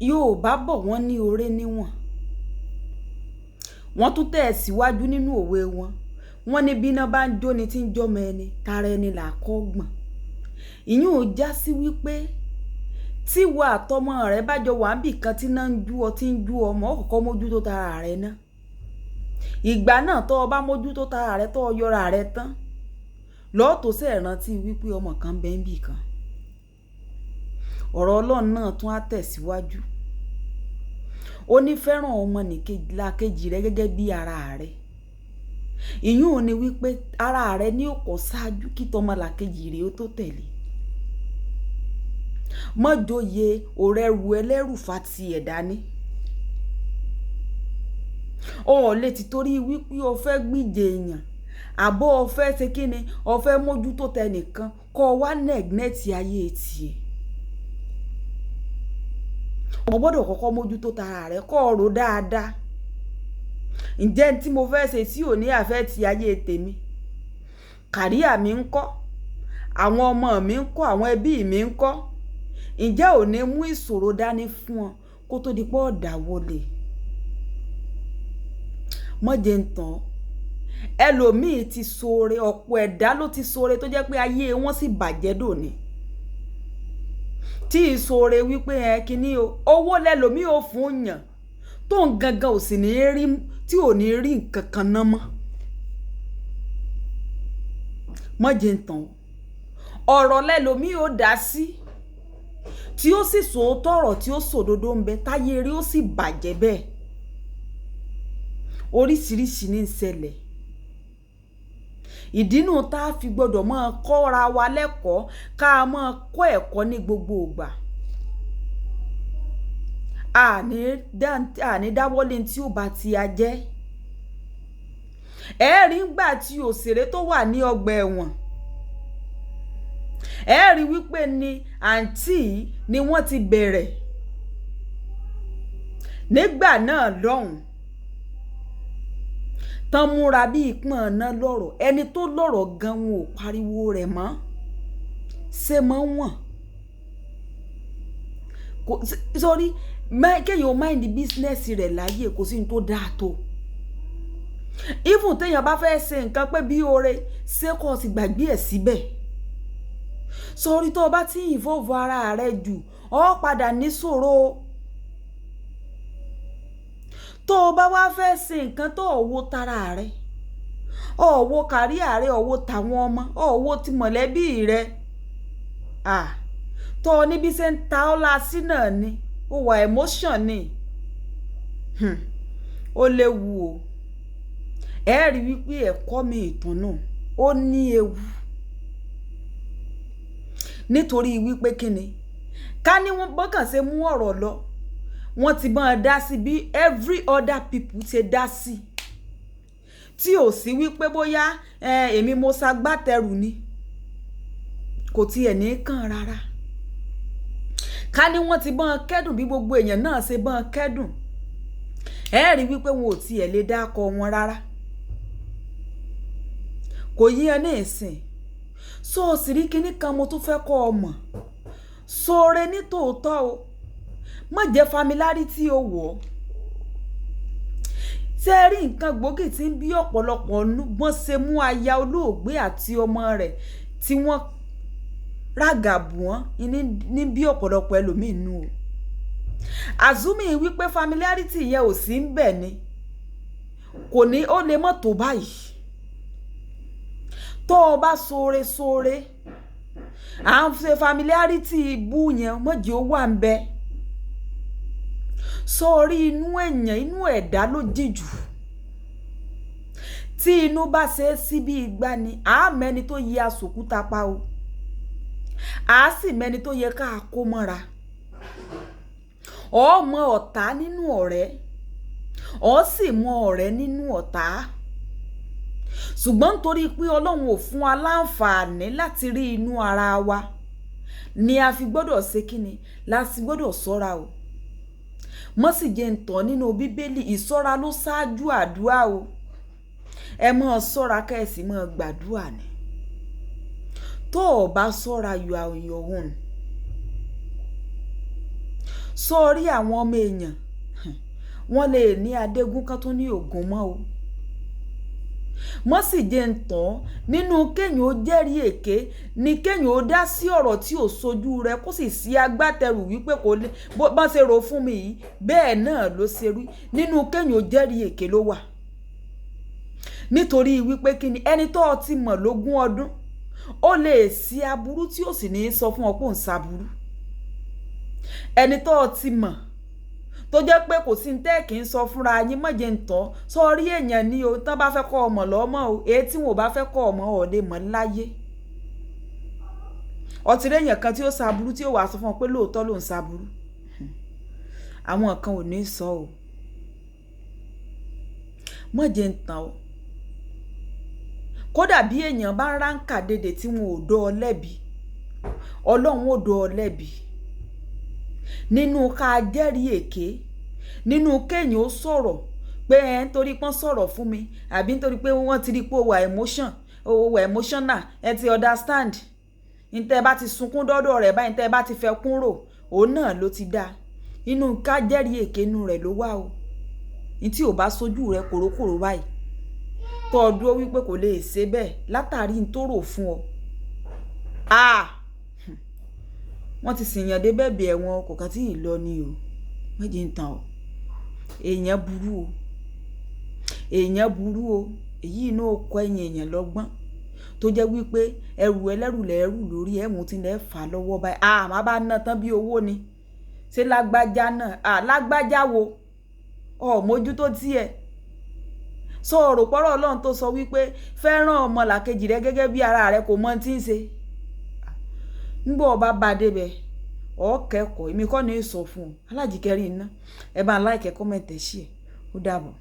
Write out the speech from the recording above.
Yorùbá bọ̀ wọ́n ní oore níwọ̀n. Wọ́n tún tẹ̀ síwájú nínú òwe wọn. Wọ́n ní bí iná bá ń jóni tí ń jọmọ ẹni, tara ẹni là kọ́ gbọ̀n. Ìyún ò já sí wípé tí ìwọ àtọmọ rẹ bá jọ wà níbì kan tí iná ń jú ọ tí ń jú ọmọ, ó kọ́kọ́ mójútó tara rẹ ná. Ìgbà náà tó o bá mójútó tara rẹ tó o yọra rẹ tán, lọ́ọ́ tó ṣe rántí wípé ọmọ kan bẹ́ ń bì kan. Ọ̀rọ̀ Ọlọ́run náà tún á tẹ̀síwájú. Ó ní fẹ́ràn ọmọnìkejì rẹ gẹ́gẹ́ bí ara rẹ. Ìyún ò ní wípé ara rẹ ní ó kọ́ ṣáájú kí tọmọlàkejì rẹ ó tó tẹ̀lé. Mọ́jòyè òrẹ́rù ẹlẹ́rù fa ti ẹ̀ dání. O lè ti torí wípé o fẹ́ gbìjẹ èèyàn àbọ̀ o fẹ́ ṣe kíni o fẹ́ mójútó tẹnìkan kó wá nẹ́gínẹ́tì ayé tiẹ̀. O gbọ́dọ̀ kọ́kọ́ mójútó tara rẹ kó rò dáadáa. Ǹjẹ́ tí mo fẹ́ ṣe tí ò ní àfẹ́ ti ayé tèmi? Kàríà mi ń kọ́, àwọn ọmọ mi ń kọ́, àwọn ẹbí mi ń kọ́. Ǹjẹ́ ò ní mú ìṣòro dání fún ọ kó tó di pé ó dáwọ́lé? Mọ́jẹ ń tàn. Ẹlòmíì ti ṣoore, ọ̀pọ̀ ẹ̀dá ló ti ṣoore tó jẹ́ pé ayé wọn sì bàjẹ́ dòní. Tí ìṣoore wípé kíní o, owó lẹ́lòmíì ò fún yàn tó ń gangan ò sì ní rí, tí ò ní rí nǹkan kan ná mọ́. Mọ́jẹ ń tàn. Ọ̀rọ̀ lẹ́lòmíì ò dá sí tí ó sì sòótọ́ ọ̀rọ̀ tí ó sòdodo ń bẹ táyé rí ó sì bàjẹ́ bẹ́ẹ̀. Oríṣiríṣi ní ń ṣẹlẹ̀. Ìdínú tá a fi gbọdọ̀ máa kọ́ra wa lẹ́kọ̀ọ́ ká máa kọ́ ẹ̀kọ́ ní gbogbo ìgbà. Àní dáwọ́lé tí ó bá ti a jẹ́. Rí ńgbà tí òṣèré tó wà ní ọgbà ẹ̀wọ̀n. Rí wípé ni àǹtí ni wọ́n ti bẹ̀rẹ̀. Nígbà náà lọ́hùn. Tán múra bí ìpọ́n ọ̀nà lọ́rọ̀. Ẹni tó lọ́rọ̀ gan wọn ò pariwo rẹ̀ mọ́. Ṣé mọ́ wọ̀n? Sorry, kéèyàn mind business rẹ̀ láyé kò sí ní tó dáa tó. Even téèyàn bá fẹ́ ṣe nǹkan pé bí oore ṣé kò sì gbàgbé ẹ̀ síbẹ̀. Sorry, tó o bá ti involve ara rẹ jù, ó padà ní ṣòro. Tó o bá wá fẹ́ ṣe nǹkan tó o wo tara rẹ, o wo kàríà rẹ, o wo tàwọn ọmọ, o wo ti mọ̀lẹ́bí rẹ. Tó o níbi ṣe ń ta ọ́ lásì náà ni, ó wà emotion ni. Ó léwu o. Rí wípé ẹ̀kọ́ mi ìtùnú ó ní ewu. Nítorí wípé kíni? Ká ní wọ́n bọ́kàn ṣe mú ọ̀rọ̀ lọ. Wọ́n ti bá dá sí bí every other people ṣe dá sí. Tí ò sí wípé bóyá èmi mo ṣagbátẹrù ni. Kò tiẹ̀ ní kàn rárá. Ká ní wọ́n ti bá kẹ́dùn bí gbogbo èèyàn náà ṣe bá kẹ́dùn. Rí wípé wọn ò tiẹ̀ lè dákọ wọn rárá. Kò yí ẹ ní ìsìn. So sì rí kíní kan mo tún fẹ́ kọ́ ọ mọ̀. Ṣoore ní tòótọ́ o. Má jẹ́ familiarity ó wọ̀. Ṣé rí nǹkan gbòógì tí ń bí ọ̀pọ̀lọpọ̀ bọ́n ṣe mú aya olóògbé àti ọmọ rẹ̀ tí wọ́n rágàbù wọ́n ní bí ọ̀pọ̀lọpọ̀ ẹlòmíì nù o. Àzúmì wípé familiarity yẹn ò sí ń bẹ̀ ni. Kò ní ó lè mọ̀ tó báyìí. Tó o bá ṣoore, à ń ṣe familiarity bú yẹn mọ̀jì ó wà ń bẹ. Sórí inú èèyàn, inú ẹ̀dá ló jìjù. Tí inú bá ṣe é sí bí igbá ni, mẹ́ni tó yẹ aṣòkúta pa o. Sì mẹ́ni tó yẹ ká kó mọ́ra. Ó mọ ọ̀tá nínú ọ̀rẹ́. Ó sì mọ ọ̀rẹ́ nínú ọ̀tá. Ṣùgbọ́n nítorí pé Ọlọ́run ò fún wa láǹfààní láti rí inú ara wa ni a fi gbọ́dọ̀ ṣe kíni? La sì gbọ́dọ̀ ṣọ́ra o. Mọ́ sì jẹ́ ń tàn nínú Bíbélì, ìṣọ́ra ló ṣáájú àdúrà o. Ẹ máa ṣọ́ra kẹ́sì máa gbàdúrà ni. Tó o bá ṣọ́ra you are on your own. sórí àwọn ọmọ èèyàn wọ́n lè ní adégún kan tó ní ògùn mọ́ o mọ́ sì jẹ́ ń tàn nínú kéèyàn ó jẹ́rìí èké ni kéèyàn ó dá sí ọ̀rọ̀ tí ò sojú rẹ̀ kó sì sí agbátẹrù wípé kò lè bọ́n ṣe rò fún mi yìí bẹ́ẹ̀ náà ló ṣe rí nínú kéèyàn ó jẹ́rìí èké ló wà nítorí wípé kí ni ẹni tó ti mọ̀ lógún ọdún ó lè sí aburú tí ó sì ní sọ fún ọ pé òun ṣaburú ẹni tó ti mọ̀ tó jẹ́ pé kò sí tẹ́ kì í sọ fúnra yín mọ̀jẹ̀ ń tọ́ sọrí èèyàn ní o tán bá fẹ́ kọ́ ọmọ lọ́mọ o èyí tí wọn ò bá fẹ́ kọ́ ọmọ ọ̀ lè mọ̀ láyé ọtí lẹ́yìn kan tí ó ṣaburú tí ó wàá sọ fún ọ pé lóòótọ́ ló ń ṣaburú àwọn kan ò ní sọ o mọ̀jẹ̀ ń tàn o kódà bí èèyàn bá ń ránkà dédé tí wọn ò dọ́ ọ lẹ́bi ọlọ́run ò dọ́ ọ lẹ́bi nínú ká jẹ́rìí èké nínú kéèyàn ó sọ̀rọ̀ pé ẹ nítorí pọ́n sọ̀rọ̀ fún mi àbí nítorí pé wọ́n ti rí pé ó wà emotional ẹ ti understand ntẹ́ bá ti sunkún dọ́dọ̀ rẹ̀ báyìí ntẹ́ bá ti fẹ́ kún rò òun náà ló ti dá inú ká jẹ́rìí èké inú rẹ̀ ló wà o ní tí ò bá sojú rẹ̀ kòrókòró báyìí tó o dúró wípé kò lè ṣe bẹ́ẹ̀ látàrí n tó rò fún ọ wọ́n ti sìyàn dé bẹ́ẹ̀bẹ̀ ẹ̀wọ̀n kò kàn tí ì lọ ni o méjì ń tàn ọ́ èèyàn burú o èyí inú ọkọ ẹ̀yìn èèyàn lọ́gbọ́n tó jẹ́ wípé ẹrù ẹlẹ́rù lẹ́rù lórí ẹ̀mú tí lẹ́ fà lọ́wọ́ báyìí má bá ná tán bí owó ni ṣé lágbájá náà lágbájá wo mójútó tiẹ̀ sọ ọ̀rọ̀ pọ́rọ̀ Ọlọ́run tó sọ wípé fẹ́ràn ọmọlàkejì rẹ gẹ́gẹ́ bí ara rẹ kò mọ tí ń ṣe ngbọ́ ọba bá débẹ̀ ọ̀kẹ́kọ̀ọ́ èmi kọ́ ni sọ fún ọ Alájìkẹ́rí iná ẹ bá ń like comment ẹ share ó dàbọ̀.